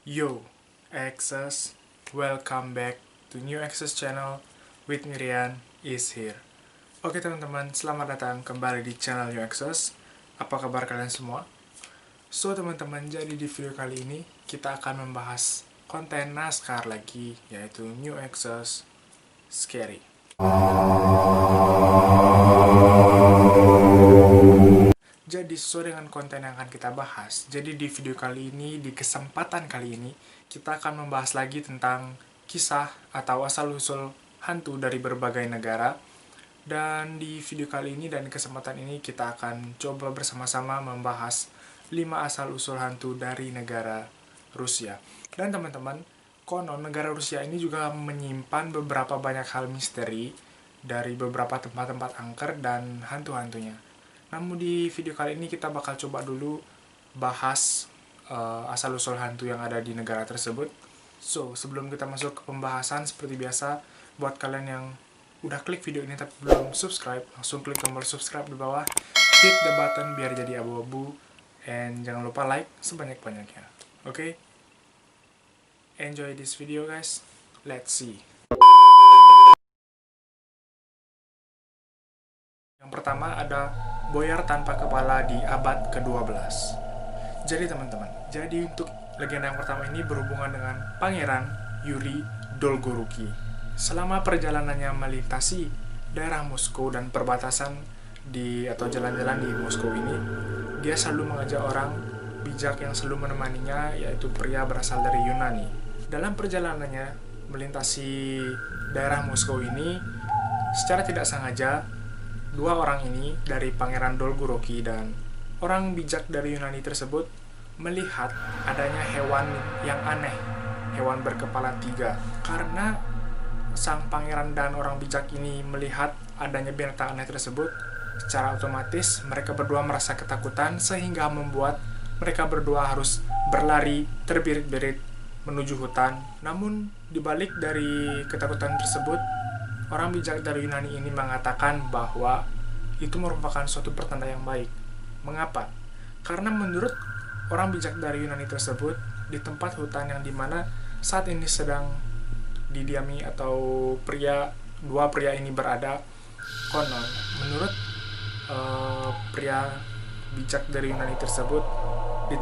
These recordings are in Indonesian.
Yo, Access, welcome back to New Access Channel with Mirian is here. Oke teman-teman, selamat datang kembali di channel New Access. Apa kabar kalian semua? So teman-teman, jadi di video kali ini kita akan membahas konten NASCAR lagi, yaitu New Access Scary. Jadi sesuai dengan konten yang akan kita bahas, jadi di video kali ini, di kesempatan kali ini, kita akan membahas lagi tentang kisah atau asal-usul hantu dari berbagai negara. Dan di video kali ini dan kesempatan ini kita akan coba bersama-sama membahas 5 asal-usul hantu dari negara Rusia. Dan teman-teman, konon negara Rusia ini juga menyimpan beberapa banyak hal misteri dari beberapa tempat-tempat angker dan hantu-hantunya. Namun di video kali ini kita bakal coba dulu bahas asal-usul hantu yang ada di negara tersebut. So, sebelum kita masuk ke pembahasan, seperti biasa, buat kalian yang udah klik video ini tapi belum subscribe, langsung klik tombol subscribe di bawah, hit the button biar jadi abu-abu, and jangan lupa like sebanyak-banyaknya. Oke? Enjoy this video guys, let's see. Yang pertama ada boyar tanpa kepala di abad ke-12. Jadi teman-teman, jadi untuk legenda yang pertama ini berhubungan dengan Pangeran Yuri Dolgoruki. Selama perjalanannya melintasi daerah Moskow dan perbatasan atau jalan-jalan di Moskow ini, dia selalu mengajak orang bijak yang selalu menemaninya, yaitu pria berasal dari Yunani. Dalam perjalanannya melintasi daerah Moskow ini, secara tidak sengaja dua orang ini dari Pangeran Dolgoruki dan orang bijak dari Yunani tersebut melihat adanya hewan yang aneh, hewan berkepala 3. Karena sang pangeran dan orang bijak ini melihat adanya binatang aneh tersebut, secara otomatis mereka berdua merasa ketakutan sehingga membuat mereka berdua harus berlari terbirit-birit menuju hutan. Namun dibalik dari ketakutan tersebut, orang bijak dari Yunani ini mengatakan bahwa itu merupakan suatu pertanda yang baik. Mengapa? Karena menurut orang bijak dari Yunani tersebut, di tempat hutan yang dimana saat ini sedang didiami atau dua pria ini berada, konon menurut pria bijak dari Yunani tersebut, di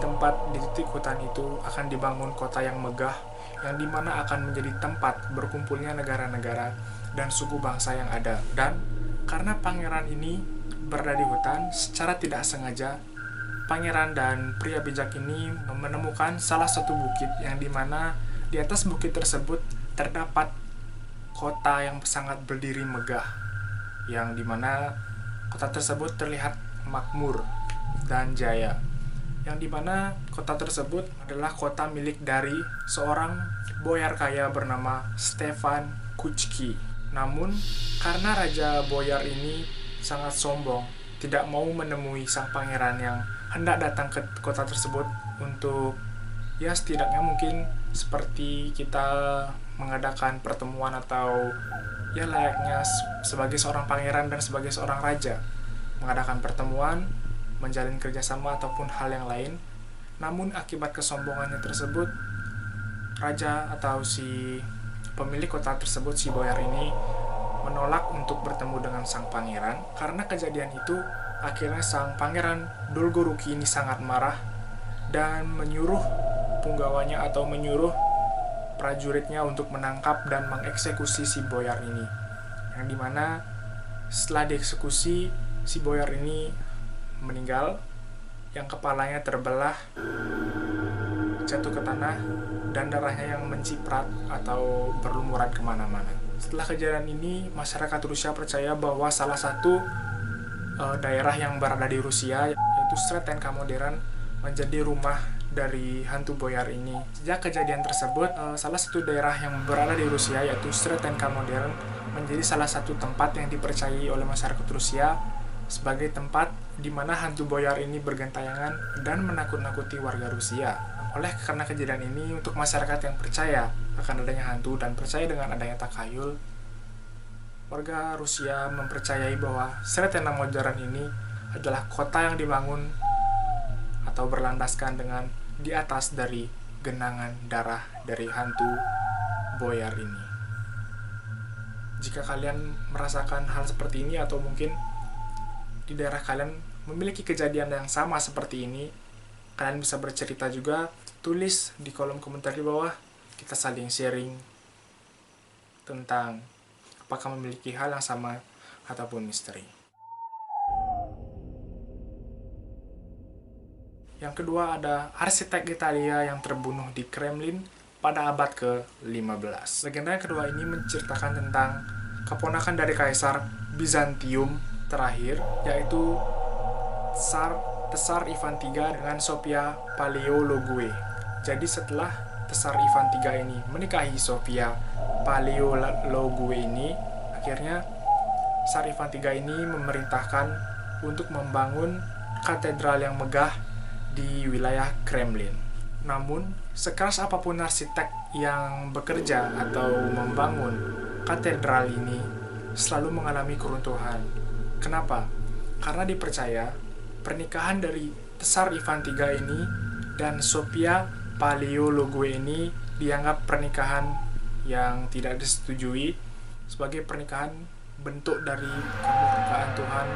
titik hutan itu akan dibangun kota yang megah, yang dimana akan menjadi tempat berkumpulnya negara-negara dan suku bangsa yang ada. Dan karena pangeran ini berada di hutan, secara tidak sengaja pangeran dan pria bijak ini menemukan salah satu bukit yang dimana di atas bukit tersebut terdapat kota yang sangat berdiri megah, yang dimana kota tersebut terlihat makmur dan jaya, yang dimana kota tersebut adalah kota milik dari seorang boyar kaya bernama Stefan Kuchki. Namun, karena Raja Boyar ini sangat sombong, tidak mau menemui sang pangeran yang hendak datang ke kota tersebut untuk, ya setidaknya mungkin seperti kita mengadakan pertemuan atau ya layaknya sebagai seorang pangeran dan sebagai seorang raja, mengadakan pertemuan, menjalin kerjasama ataupun hal yang lain. Namun akibat kesombongannya tersebut, raja atau si pemilik kota tersebut, si boyar ini, menolak untuk bertemu dengan sang pangeran. Karena kejadian itu, akhirnya sang pangeran Dolgoruki ini sangat marah dan menyuruh punggawanya atau menyuruh prajuritnya untuk menangkap dan mengeksekusi si boyar ini. Yang dimana setelah dieksekusi, si boyar ini meninggal, yang kepalanya terbelah, jatuh ke tanah, dan darahnya yang menciprat atau berlumuran kemana-mana. Setelah kejadian ini, masyarakat Rusia percaya bahwa salah satu daerah yang berada di Rusia, yaitu Sretenka modern, menjadi rumah dari hantu boyar ini. Sejak kejadian tersebut, salah satu daerah yang berada di Rusia, yaitu Sretenka modern, menjadi salah satu tempat yang dipercayai oleh masyarakat Rusia sebagai tempat di mana hantu boyar ini bergentayangan dan menakut-nakuti warga Rusia. Karena kejadian ini, untuk masyarakat yang percaya akan adanya hantu dan percaya dengan adanya takhayul, warga Rusia mempercayai bahwa Sretena modern ini adalah kota yang dibangun atau berlandaskan dengan di atas dari genangan darah dari hantu boyar ini. Jika kalian merasakan hal seperti ini atau mungkin di daerah kalian memiliki kejadian yang sama seperti ini, kalian bisa bercerita juga, tulis di kolom komentar di bawah, kita saling sharing tentang apakah memiliki hal yang sama ataupun misteri. Yang kedua ada arsitek Italia yang terbunuh di Kremlin pada abad ke-15. Legenda yang kedua ini menceritakan tentang keponakan dari Kaisar Bizantium terakhir, yaitu Tsar Ivan III dengan Sofia Paleologue. Jadi setelah Tsar Ivan III ini menikahi Sofia Paleologue ini, akhirnya Tsar Ivan III ini memerintahkan untuk membangun katedral yang megah di wilayah Kremlin. Namun, sekeras apapun arsitek yang bekerja atau membangun katedral ini selalu mengalami keruntuhan. Kenapa? Karena dipercaya pernikahan dari Tsar Ivan III ini dan Sofia Paleologue ini dianggap pernikahan yang tidak disetujui sebagai pernikahan bentuk dari kemurkaan Tuhan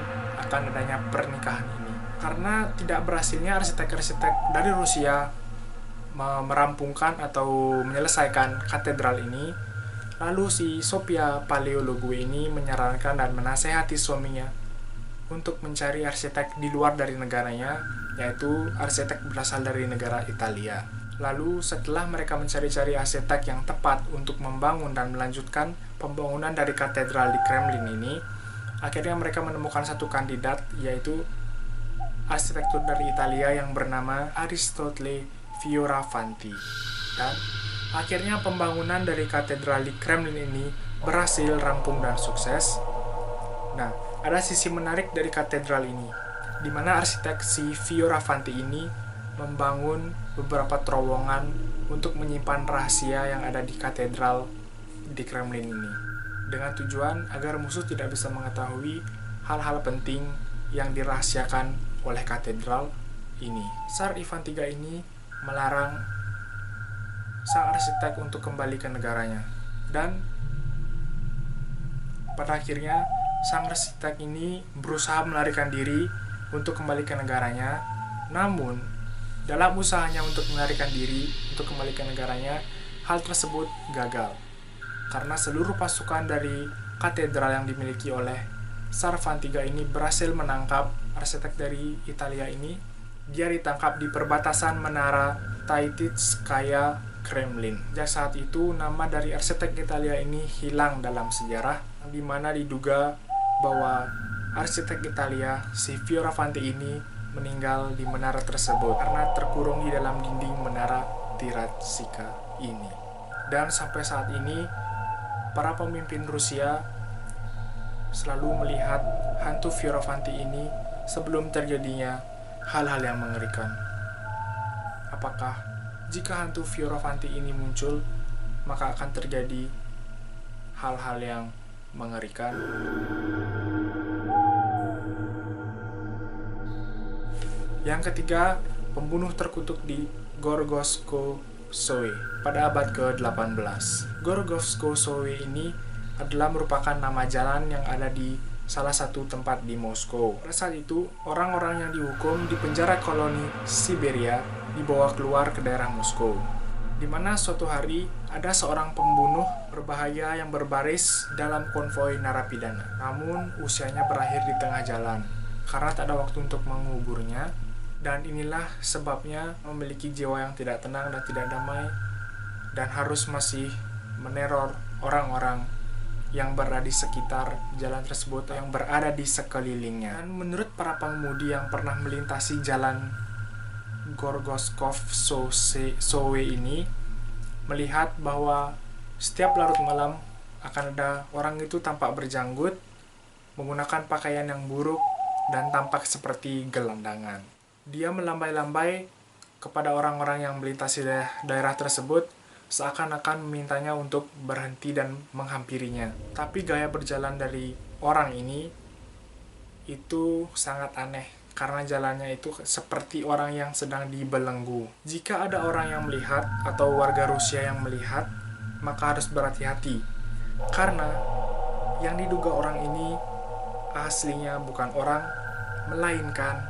akan adanya pernikahan ini. Karena tidak berhasilnya arsitek-arsitek dari Rusia merampungkan atau menyelesaikan katedral ini, lalu si Sofia Paleologue ini menyarankan dan menasehati suaminya untuk mencari arsitek di luar dari negaranya, yaitu arsitek berasal dari negara Italia. Lalu setelah mereka mencari-cari arsitek yang tepat untuk membangun dan melanjutkan pembangunan dari katedral di Kremlin ini, akhirnya mereka menemukan satu kandidat, yaitu arsitektur dari Italia yang bernama Aristotele Fioravanti. Dan akhirnya pembangunan dari katedral di Kremlin ini berhasil rampung dan sukses. Nah, ada sisi menarik dari katedral ini, di mana arsitek si Fioravanti ini membangun beberapa terowongan untuk menyimpan rahasia yang ada di katedral di Kremlin ini, dengan tujuan agar musuh tidak bisa mengetahui hal-hal penting yang dirahasiakan oleh katedral ini. Tsar Ivan III ini melarang sang arsitek untuk kembali ke negaranya, dan pada akhirnya sang arsitek ini berusaha melarikan diri untuk kembali ke negaranya. Namun dalam usahanya untuk melarikan diri untuk kembali ke negaranya, hal tersebut gagal karena seluruh pasukan dari katedral yang dimiliki oleh Tsar Ivan III ini berhasil menangkap arsitek dari Italia ini. Dia ditangkap di perbatasan menara Taititskaya Kremlin. Sejak saat itu, nama dari arsitek Italia ini hilang dalam sejarah, di mana diduga bahwa arsitek Italia si Fioravanti ini meninggal di menara tersebut karena terkurung di dalam dinding menara Tiratsika ini. Dan sampai saat ini, para pemimpin Rusia selalu melihat hantu Fioravanti ini sebelum terjadinya hal-hal yang mengerikan. Apakah jika hantu Fioravanti ini muncul, maka akan terjadi hal-hal yang mengerikan? Yang ketiga, pembunuh terkutuk di Gorgosskosoe pada abad ke-18. Gorgosskosoe ini adalah merupakan nama jalan yang ada di salah satu tempat di Moskow. Pada saat itu, orang-orang yang dihukum di penjara koloni Siberia dibawa keluar ke daerah Moskow, di mana suatu hari ada seorang pembunuh berbahaya yang berbaris dalam konvoi narapidana. Namun, usianya berakhir di tengah jalan karena tak ada waktu untuk menguburnya, dan inilah sebabnya memiliki jiwa yang tidak tenang dan tidak damai, dan harus masih meneror orang-orang yang berada di sekitar jalan tersebut, yang berada di sekelilingnya. Dan menurut para pengemudi yang pernah melintasi jalan Gorgosskosoe ini, melihat bahwa setiap larut malam akan ada orang itu tampak berjanggut, menggunakan pakaian yang buruk, dan tampak seperti gelandangan. Dia melambai-lambai kepada orang-orang yang melintasi daerah tersebut, seakan-akan memintanya untuk berhenti dan menghampirinya. Tapi gaya berjalan dari orang ini itu sangat aneh, karena jalannya itu seperti orang yang sedang dibelenggu. Jika ada orang yang melihat atau warga Rusia yang melihat, maka harus berhati-hati. Karena yang diduga orang ini aslinya bukan orang, melainkan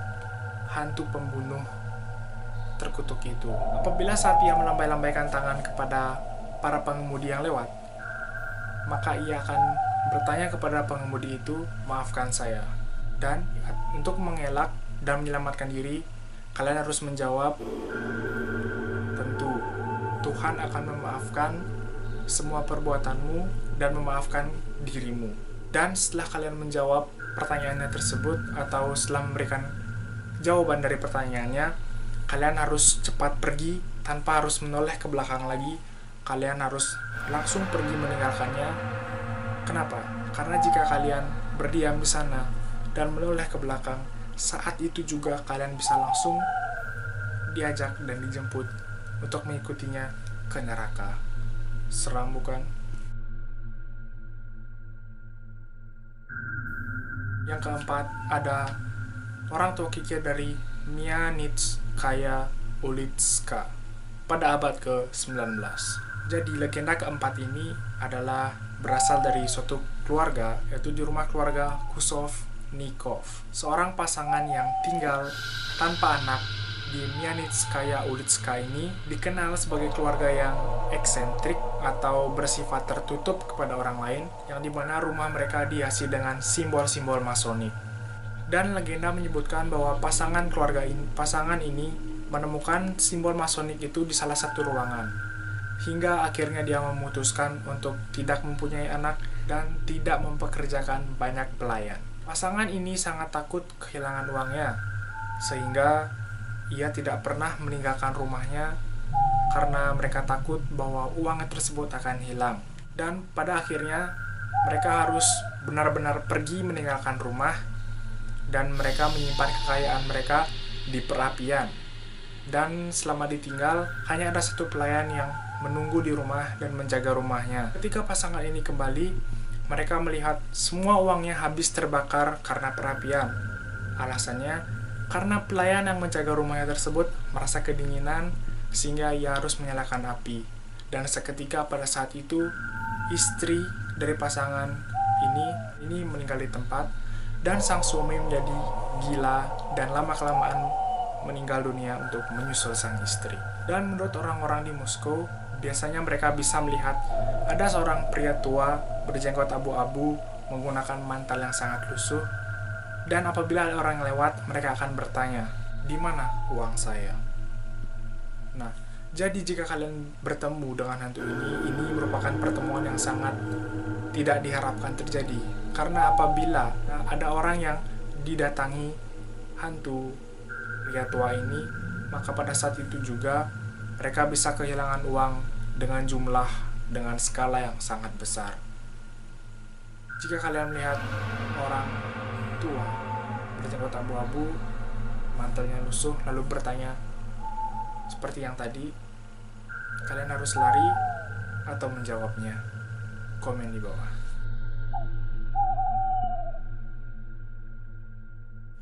hantu pembunuh terkutuk itu. Apabila saat ia melambai-lambaikan tangan kepada para pengemudi yang lewat, maka ia akan bertanya kepada pengemudi itu, "Maafkan saya." Dan untuk mengelak dan menyelamatkan diri, kalian harus menjawab, "Tentu, Tuhan akan memaafkan semua perbuatanmu dan memaafkan dirimu." Dan setelah kalian menjawab pertanyaannya tersebut, atau setelah memberikan jawaban dari pertanyaannya, kalian harus cepat pergi tanpa harus menoleh ke belakang lagi. Kalian harus langsung pergi meninggalkannya. Kenapa? Karena jika kalian berdiam di sana dan menoleh ke belakang, saat itu juga kalian bisa langsung diajak dan dijemput untuk mengikutinya ke neraka. Seram bukan? Yang keempat, ada orang tua kikir dari Mianitskaya Ulitska pada abad ke-19. Jadi legenda keempat ini adalah berasal dari suatu keluarga, yaitu di rumah keluarga Kusovnikov, seorang pasangan yang tinggal tanpa anak di Mianitskaya Ulitska ini dikenal sebagai keluarga yang eksentrik atau bersifat tertutup kepada orang lain, yang dimana rumah mereka dihiasi dengan simbol-simbol masonik. Dan legenda menyebutkan bahwa pasangan ini menemukan simbol masonik itu di salah satu ruangan, hingga akhirnya dia memutuskan untuk tidak mempunyai anak dan tidak mempekerjakan banyak pelayan. Pasangan ini sangat takut kehilangan uangnya, sehingga ia tidak pernah meninggalkan rumahnya karena mereka takut bahwa uang tersebut akan hilang. Dan pada akhirnya mereka harus benar-benar pergi meninggalkan rumah, dan mereka menyimpan kekayaan mereka di perapian. Dan selama ditinggal, hanya ada satu pelayan yang menunggu di rumah dan menjaga rumahnya. Ketika pasangan ini kembali, mereka melihat semua uangnya habis terbakar karena perapian. Alasannya, karena pelayan yang menjaga rumahnya tersebut merasa kedinginan, sehingga ia harus menyalakan api. Dan seketika pada saat itu, istri dari pasangan ini meninggal di tempat, dan sang suami menjadi gila dan lama-kelamaan meninggal dunia untuk menyusul sang istri. Dan menurut orang-orang di Moskow, biasanya mereka bisa melihat ada seorang pria tua berjenggot abu-abu menggunakan mantel yang sangat lusuh, dan apabila ada orang yang lewat, mereka akan bertanya, "Di mana uang saya?" Nah, jadi jika kalian bertemu dengan hantu ini merupakan pertemuan yang sangat tidak diharapkan terjadi. Karena apabila ada orang yang didatangi hantu pria tua ini, maka pada saat itu juga mereka bisa kehilangan uang dengan skala yang sangat besar. Jika kalian melihat orang tua berjenggot abu-abu, mantelnya lusuh, lalu bertanya seperti yang tadi, kalian harus lari atau menjawabnya. Komen di bawah.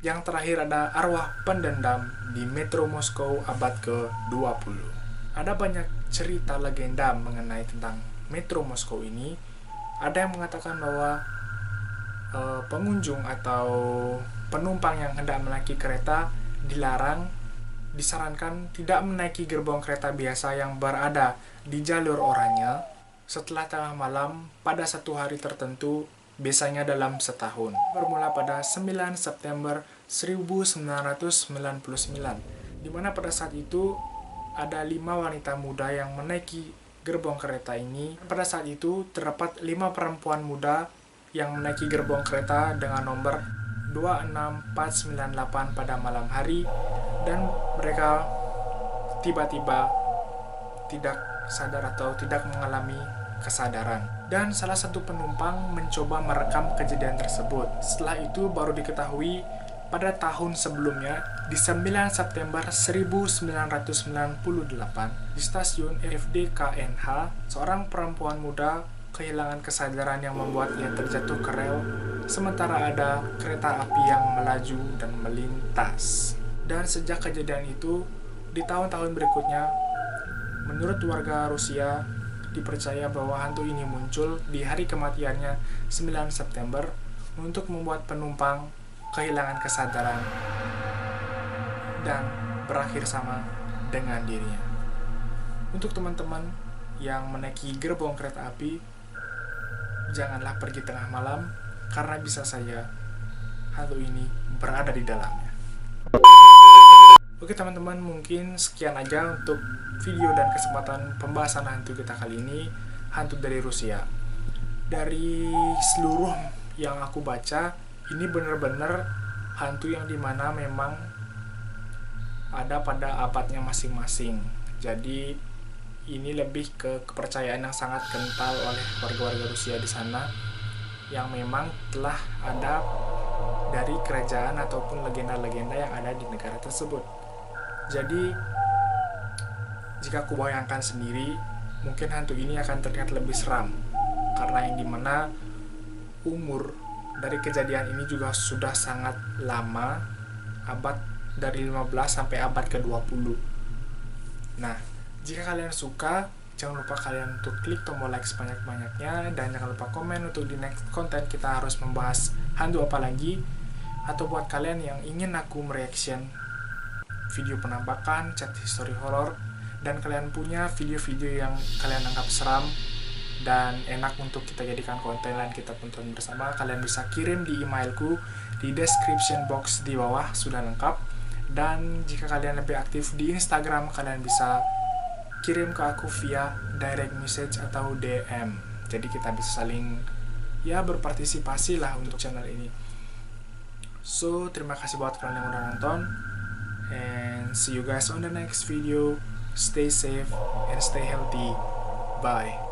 Yang terakhir ada arwah pendendam di Metro Moskow abad ke-20. Ada banyak cerita legenda mengenai tentang Metro Moskow ini. Ada yang mengatakan bahwa pengunjung atau penumpang yang hendak menaiki kereta disarankan tidak menaiki gerbong kereta biasa yang berada di jalur oranye setelah tengah malam pada satu hari tertentu, biasanya dalam setahun. Bermula pada 9 September 1999, di mana pada saat itu ada 5 wanita muda yang menaiki gerbong kereta ini. Pada saat itu terdapat 5 perempuan muda yang menaiki gerbong kereta dengan nomor 26498 pada malam hari, dan mereka tiba-tiba tidak sadar atau tidak mengalami kesadaran. Dan salah satu penumpang mencoba merekam kejadian tersebut. Setelah itu baru diketahui pada tahun sebelumnya, di 9 September 1998, di stasiun FDKNH, seorang perempuan muda kehilangan kesadaran yang membuat ia terjatuh ke rel sementara ada kereta api yang melaju dan melintas. Dan sejak kejadian itu, di tahun-tahun berikutnya, menurut warga Rusia, dipercaya bahwa hantu ini muncul di hari kematiannya 9 September untuk membuat penumpang kehilangan kesadaran dan berakhir sama dengan dirinya. Untuk teman-teman yang menaiki gerbong kereta api, janganlah pergi tengah malam karena bisa saja hantu ini berada di dalamnya. Oke teman-teman, mungkin sekian aja untuk video dan kesempatan pembahasan hantu kita kali ini, hantu dari Rusia. Dari seluruh yang aku baca, ini benar-benar hantu yang dimana memang ada pada abadnya masing-masing. Jadi ini lebih ke kepercayaan yang sangat kental oleh warga-warga Rusia di sana, yang memang telah ada dari kerajaan ataupun legenda-legenda yang ada di negara tersebut. Jadi jika aku bayangkan sendiri, mungkin hantu ini akan terlihat lebih seram, karena yang dimana umur dari kejadian ini juga sudah sangat lama, abad dari 15 sampai abad ke-20. Nah, jika kalian suka, jangan lupa kalian untuk klik tombol like sebanyak-banyaknya, dan jangan lupa komen untuk di next konten kita harus membahas hantu apa lagi. Atau buat kalian yang ingin aku mereaction video penampakan, chat history horror, dan kalian punya video-video yang kalian anggap seram dan enak untuk kita jadikan konten dan kita tonton bersama, kalian bisa kirim di emailku di description box di bawah, sudah lengkap. Dan jika kalian lebih aktif di Instagram, kalian bisa kirim ke aku via direct message atau DM. Jadi kita bisa saling berpartisipasi lah untuk channel ini. So, terima kasih buat kalian yang udah nonton, and see you guys on the next video. Stay safe and stay healthy. Bye.